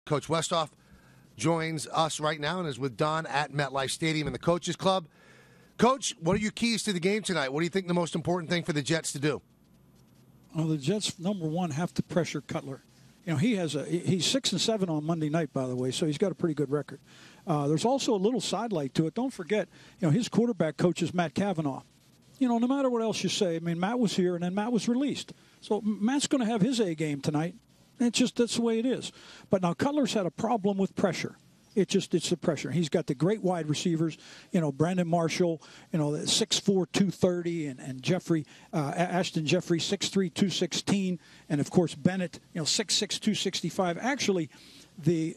Coach Westhoff joins us right now and is with Don at MetLife Stadium in the Coaches Club. Coach, what are your keys to the game tonight? What do you think the most important thing for the Jets to do? Well, the Jets, number one, have to pressure Cutler. You know, he's 6-7 on Monday night, by the way, so he's got a pretty good record. There's also a little sidelight to it. Don't forget, his quarterback coach is Matt Cavanaugh. No matter what else you say, I mean, Matt was here and then Matt was released. So Matt's going to have his A game tonight. That's the way it is. But now Cutler's had a problem with pressure. It's the pressure. He's got the great wide receivers, Brandon Marshall, the 6'4", 230, and Jeffrey, Ashton Jeffrey, 6'3", 216, and of course Bennett, 6'6", 265. Actually, the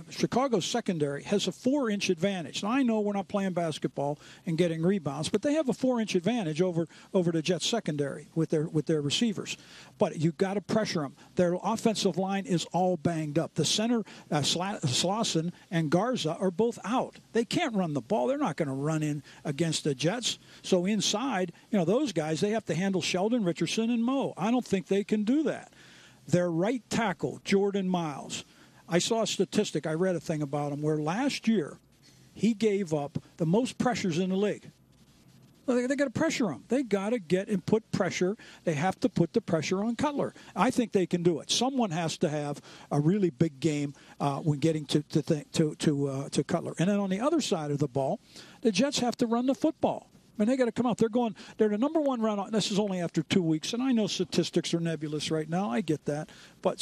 Chicago secondary has a 4-inch advantage. Now, I know we're not playing basketball and getting rebounds, but they have a 4-inch advantage over the Jets secondary with their receivers. But you got to pressure them. Their offensive line is all banged up. The center, Slauson and Garza, are both out. They can't run the ball. They're not going to run in against the Jets. So inside, those guys, they have to handle Sheldon Richardson and Moe. I don't think they can do that. Their right tackle, Jordan Miles, I saw a statistic, I read a thing about him, where last year he gave up the most pressures in the league. Well, they got to pressure him. They got to get and put pressure. They have to put the pressure on Cutler. I think they can do it. Someone has to have a really big game when getting to Cutler. And then on the other side of the ball, the Jets have to run the football. I mean, they got to come out. They're the number one run. This is only after 2 weeks, and I know statistics are nebulous right now. I get that, but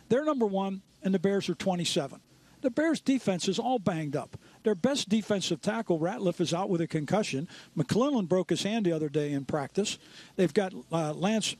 they're number one, and the Bears are 27. The Bears' defense is all banged up. Their best defensive tackle, Ratliff, is out with a concussion. McClellan broke his hand the other day in practice. They've got Lance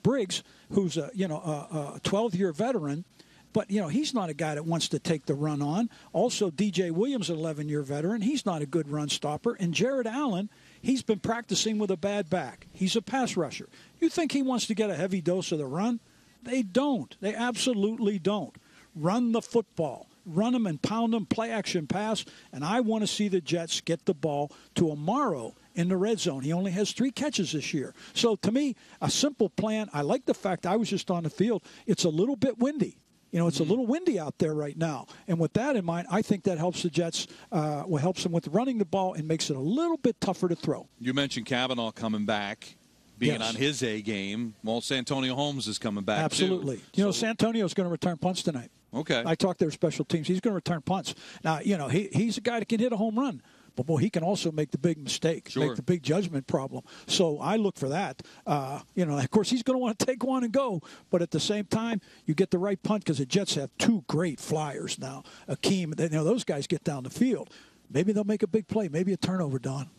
Briggs, who's a 12-year veteran. But, he's not a guy that wants to take the run on. Also, DJ Williams, an 11-year veteran. He's not a good run stopper. And Jared Allen, he's been practicing with a bad back. He's a pass rusher. You think he wants to get a heavy dose of the run? They don't. They absolutely don't. Run the football. Run them and pound them, play action pass. And I want to see the Jets get the ball to Amaro in the red zone. He only has 3 catches this year. So, to me, a simple plan. I like the fact I was just on the field. It's a little bit windy. It's a little windy out there right now. And with that in mind, I think that helps the Jets, helps them with running the ball and makes it a little bit tougher to throw. You mentioned Cavanaugh coming back, being on his A game. Well, Santonio Holmes is coming back, absolutely. too. Santonio's going to return punts tonight. Okay. I talked to their special teams. He's going to return punts. Now, he's a guy that can hit a home run. But, boy, he can also make the big mistake, make the big judgment problem. So I look for that. Of course, he's going to want to take one and go. But at the same time, you get the right punt because the Jets have 2 great flyers now. Akeem, those guys get down the field. Maybe they'll make a big play. Maybe a turnover, Don.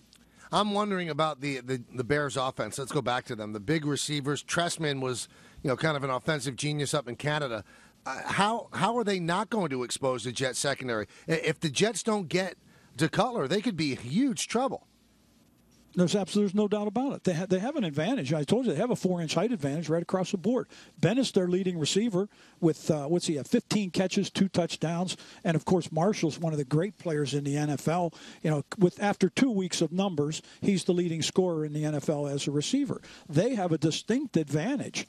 I'm wondering about the Bears' offense. Let's go back to them. The big receivers. Tressman was, kind of an offensive genius up in Canada. How are they not going to expose the Jets secondary? If the Jets don't get to Cutler, they could be in huge trouble. There's no doubt about it. They have an advantage. I told you they have a 4-inch height advantage right across the board. Bennett's their leading receiver with 15 catches, 2 touchdowns, and of course Marshall's one of the great players in the NFL. After 2 weeks of numbers, he's the leading scorer in the NFL as a receiver. They have a distinct advantage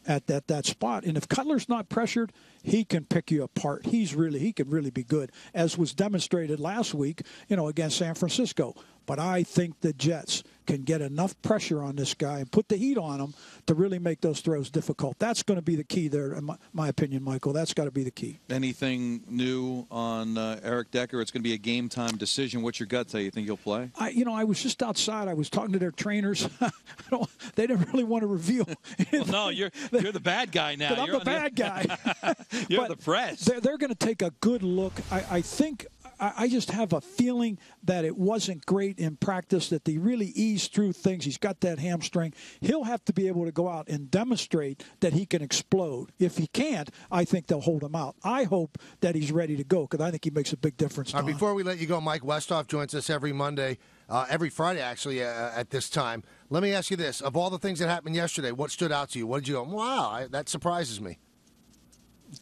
at that spot. And if Cutler's not pressured, he can pick you apart. He can really be good, as was demonstrated last week, against San Francisco. But I think the Jets can get enough pressure on this guy and put the heat on him to really make those throws difficult. That's going to be the key there, in my opinion, Michael. That's got to be the key. Anything new on Eric Decker? It's going to be a game-time decision. What's your gut tell? You think he'll play? I was just outside. I was talking to their trainers. They didn't really want to reveal. Well, no, you're the bad guy now. But I'm the bad guy. You're the press. They're going to take a good look. I think I just have a feeling that it wasn't great in practice, that they really eased through things. He's got that hamstring. He'll have to be able to go out and demonstrate that he can explode. If he can't, I think they'll hold him out. I hope that he's ready to go because I think he makes a big difference. Before we let you go, Mike Westhoff joins us every Friday, actually, at this time. Let me ask you this. Of all the things that happened yesterday, what stood out to you? What did you go, wow, that surprises me?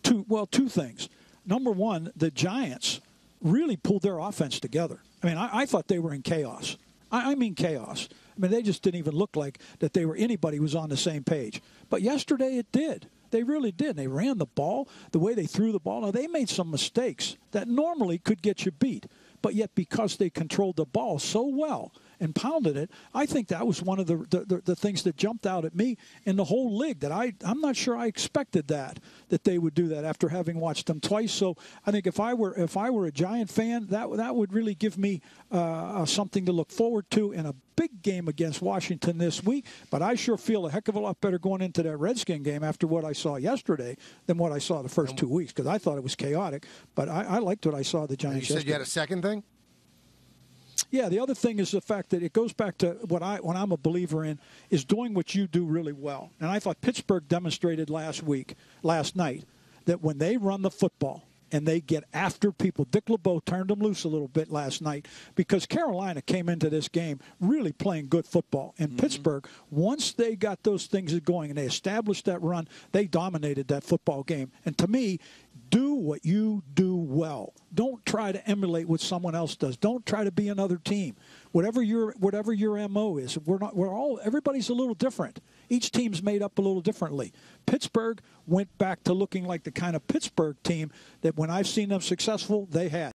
Two things. Number one, the Giants really pulled their offense together. I mean, I thought they were in chaos. I mean chaos. I mean, they just didn't even look like that anybody was on the same page. But yesterday it did. They really did. They ran the ball, the way they threw the ball. Now, they made some mistakes that normally could get you beat. But yet, because they controlled the ball so well and pounded it, I think that was one of the things that jumped out at me in the whole league. That I'm not sure I expected that they would do that after having watched them twice. So I think if I were a Giant fan, that would really give me something to look forward to in a big game against Washington this week. But I sure feel a heck of a lot better going into that Redskin game after what I saw yesterday than what I saw the first 2 weeks, because I thought it was chaotic. But I liked what I saw of the Giants. You said you had a second thing? Yeah, the other thing is the fact that it goes back to what I'm a believer in is doing what you do really well. And I thought Pittsburgh demonstrated last night, that when they run the football and they get after people, Dick LeBeau turned them loose a little bit last night because Carolina came into this game really playing good football. And Pittsburgh, once they got those things going and they established that run, they dominated that football game. And to me, do what you do well. Don't try to emulate what someone else does. Don't try to be another team. Whatever your MO is, everybody's a little different. Each team's made up a little differently. Pittsburgh went back to looking like the kind of Pittsburgh team that when I've seen them successful, they had.